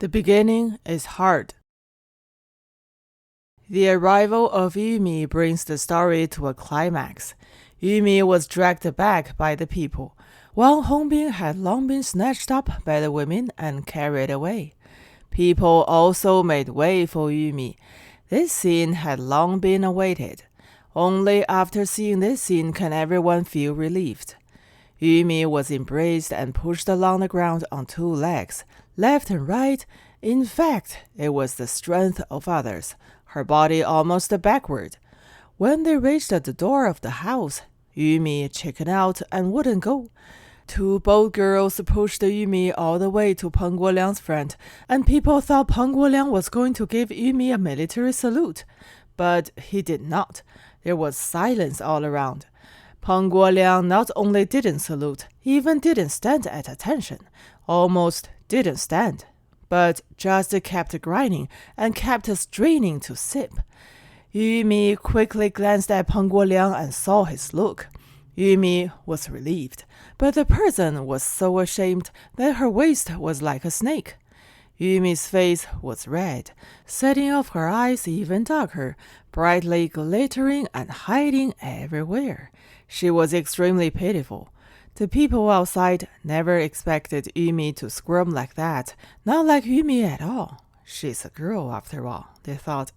The beginning is hard. The arrival of Yumi brings the story to a climax. Yumi was dragged back by the people. Wang Hongbin had long been snatched up by the women and carried away. People also made way for Yumi. This scene had long been awaited. Only after seeing this scene can everyone feel relieved. Yumi was embraced and pushed along the ground on two legs, left and right. In fact, it was the strength of others, her body almost backward. When they reached the door of the house, Yumi chickened out and wouldn't go. Two bold girls pushed Yumi all the way to Peng Guoliang's front, and people thought Peng Guoliang was going to give Yumi a military salute. But he did not. There was silence all around. Peng Guoliang not only didn't salute, he even didn't stand at attention. Almost didn't stand, but just kept grinding and kept straining to sip. Yumi quickly glanced at Peng Guoliang and saw his look. Yumi was relieved, but the person was so ashamed that her waist was like a snake. Yumi's face was red, setting off her eyes even darker, brightly glittering and hiding everywhere. She was extremely pitiful. The people outside never expected Yumi to squirm like that, not like Yumi at all. She's a girl after all, they thought.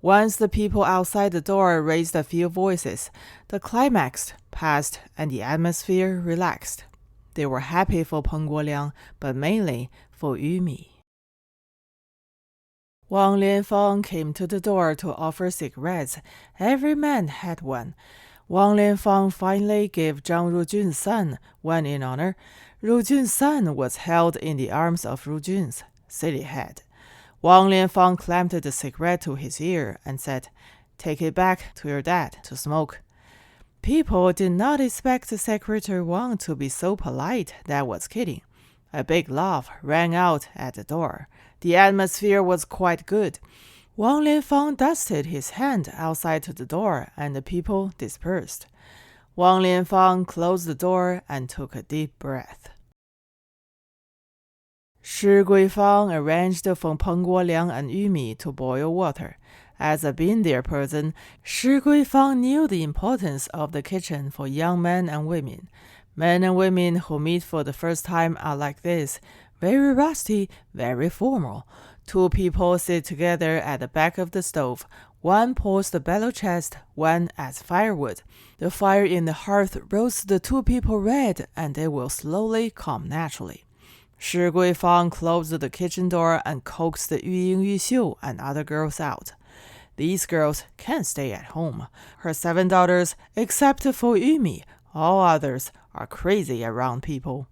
Once the people outside the door raised a few voices, the climax passed and the atmosphere relaxed. They were happy for Peng Guoliang, but mainly for Yumi. Wang Lianfang came to the door to offer cigarettes. Every man had one. Wang Lianfang finally gave Zhang Rujun's son one in honor. Rujun's son was held in the arms of Rujun's silly head. Wang Lianfang clamped the cigarette to his ear and said, "Take it back to your dad to smoke." People did not expect Secretary Wang to be so polite. That was kidding. A big laugh rang out at the door. The atmosphere was quite good. Wang Lianfang dusted his hand outside to the door, and the people dispersed. Wang Lianfang closed the door and took a deep breath. Shi Guifang arranged for Peng Guoliang and Yumi to boil water. As a been-there person, Shi Guifang knew the importance of the kitchen for young men and women. Men and women who meet for the first time are like this, very rusty, very formal. Two people sit together at the back of the stove. One pulls the bellow chest, one adds firewood. The fire in the hearth roasts the two people red, and they will slowly calm naturally. Shi Guifang closed the kitchen door and coaxed Yuying, Yuxiu, and other girls out. These girls can't stay at home. Her 7 daughters, except for Yumi, all others are crazy around people.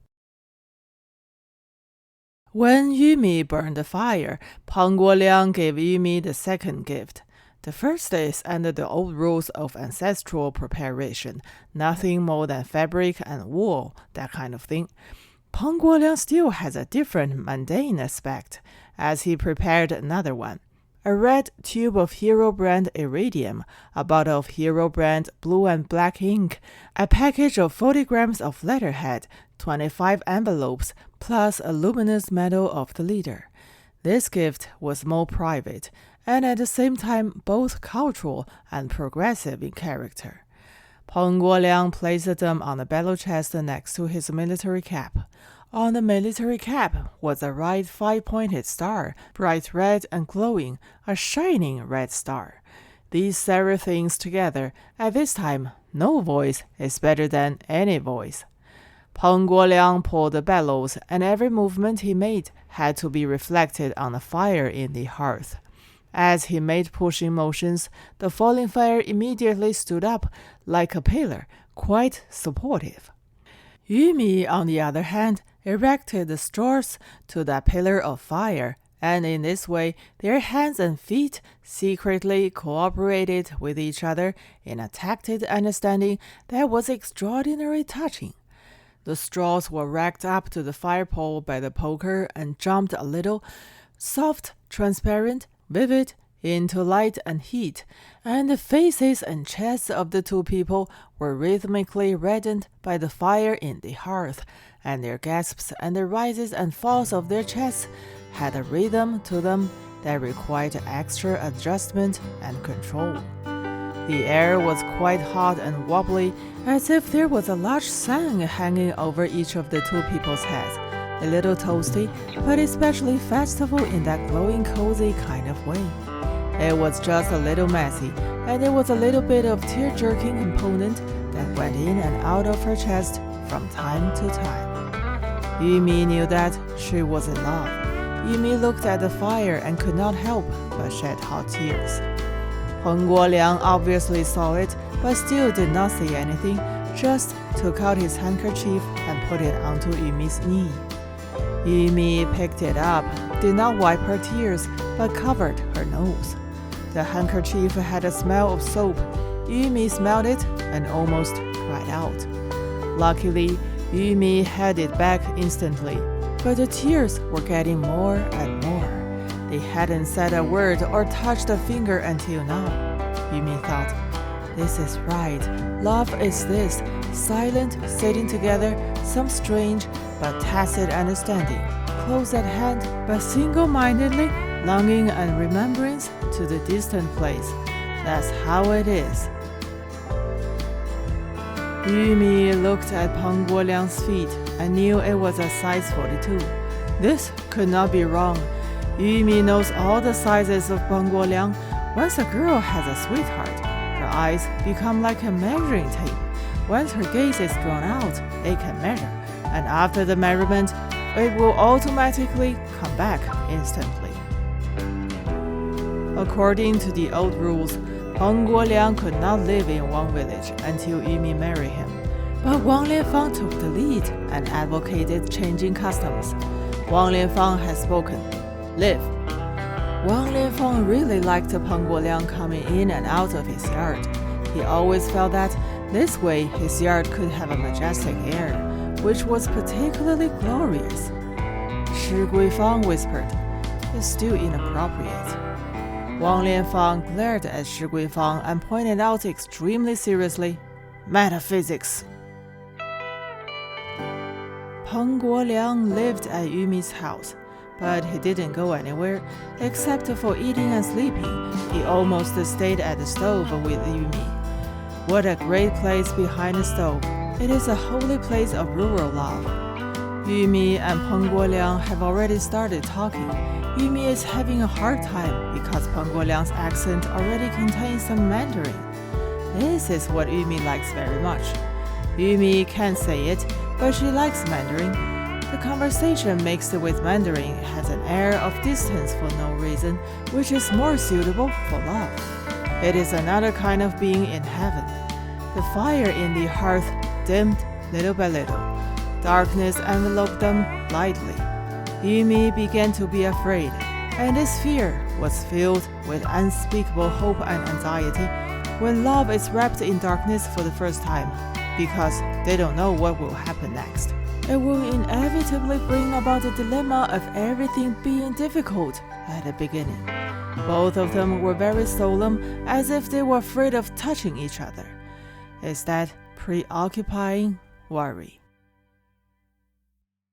When Yumi burned the fire, Peng Guoliang gave Yumi the second gift. The first is under the old rules of ancestral preparation, nothing more than fabric and wool, that kind of thing. Peng Guoliang still has a different mundane aspect, as he prepared another one. A red tube of Hero brand iridium, a bottle of Hero brand blue and black ink, a package of 40 grams of letterhead, 25 envelopes, plus a luminous medal of the leader. This gift was more private, and at the same time both cultural and progressive in character. Peng Guoliang placed them on the bellow chest next to his military cap. On the military cap was a right 5-pointed star, bright red and glowing, a shining red star. These several things together, at this time, no voice is better than any voice. Peng Guoliang pulled the bellows, and every movement he made had to be reflected on the fire in the hearth. As he made pushing motions, the falling fire immediately stood up like a pillar, quite supportive. Yumi, on the other hand, erected the straws to that pillar of fire, and in this way their hands and feet secretly cooperated with each other in a tacit understanding that was extraordinarily touching. The straws were racked up to the fire pole by the poker and jumped a little, soft, transparent, vivid, into light and heat, and the faces and chests of the two people were rhythmically reddened by the fire in the hearth, and their gasps and the rises and falls of their chests had a rhythm to them that required extra adjustment and control. The air was quite hot and wobbly, as if there was a large sun hanging over each of the two people's heads, a little toasty, but especially festival in that glowing, cozy kind of way. It was just a little messy, and there was a little bit of tear-jerking component that went in and out of her chest from time to time. Yumi knew that she was in love. Yumi looked at the fire and could not help but shed hot tears. Peng Guoliang obviously saw it, but still did not say anything, just took out his handkerchief and put it onto Yumi's knee. Yumi picked it up, did not wipe her tears, but covered her nose. The handkerchief had a smell of soap. Yumi smelled it and almost cried out. Luckily, Yumi had it back instantly, but the tears were getting more and more. They hadn't said a word or touched a finger until now. Yumi thought, this is right. Love is this, silent, sitting together, some strange but tacit understanding, close at hand but single-mindedly longing and remembrance to the distant place. That's how it is. Yumi looked at Peng Guoliang's feet and knew it was a size 42. This could not be wrong. Yumi knows all the sizes of Peng Guoliang. Once a girl has a sweetheart, her eyes become like a measuring tape. Once her gaze is drawn out, it can measure, and after the measurement, it will automatically come back instantly. According to the old rules, Peng Guoliang could not live in Wang village until Yumi married him. But Wang Lianfang took the lead and advocated changing customs. Wang Lianfang has spoken. Live. Wang Lianfang really liked Peng Guoliang coming in and out of his yard. He always felt that this way his yard could have a majestic air, which was particularly glorious. Shi Guifang whispered, it's still inappropriate. Wang Lianfang glared at Shi Guifang and pointed out extremely seriously, metaphysics. Peng Guoliang lived at Yumi's house, but he didn't go anywhere, except for eating and sleeping. He almost stayed at the stove with Yumi. What a great place behind the stove. It is a holy place of rural love. Yumi and Peng Guoliang have already started talking. Yumi is having a hard time because Peng Guoliang's accent already contains some Mandarin. This is what Yumi likes very much. Yumi can't say it, but she likes Mandarin. The conversation mixed with Mandarin has an air of distance for no reason, which is more suitable for love. It is another kind of being in heaven. The fire in the hearth dimmed little by little. Darkness enveloped them lightly. Yumi began to be afraid, and this fear was filled with unspeakable hope and anxiety when love is wrapped in darkness for the first time, because they don't know what will happen next. It will inevitably bring about the dilemma of everything being difficult at the beginning. Both of them were very solemn, as if they were afraid of touching each other. It's that preoccupying worry.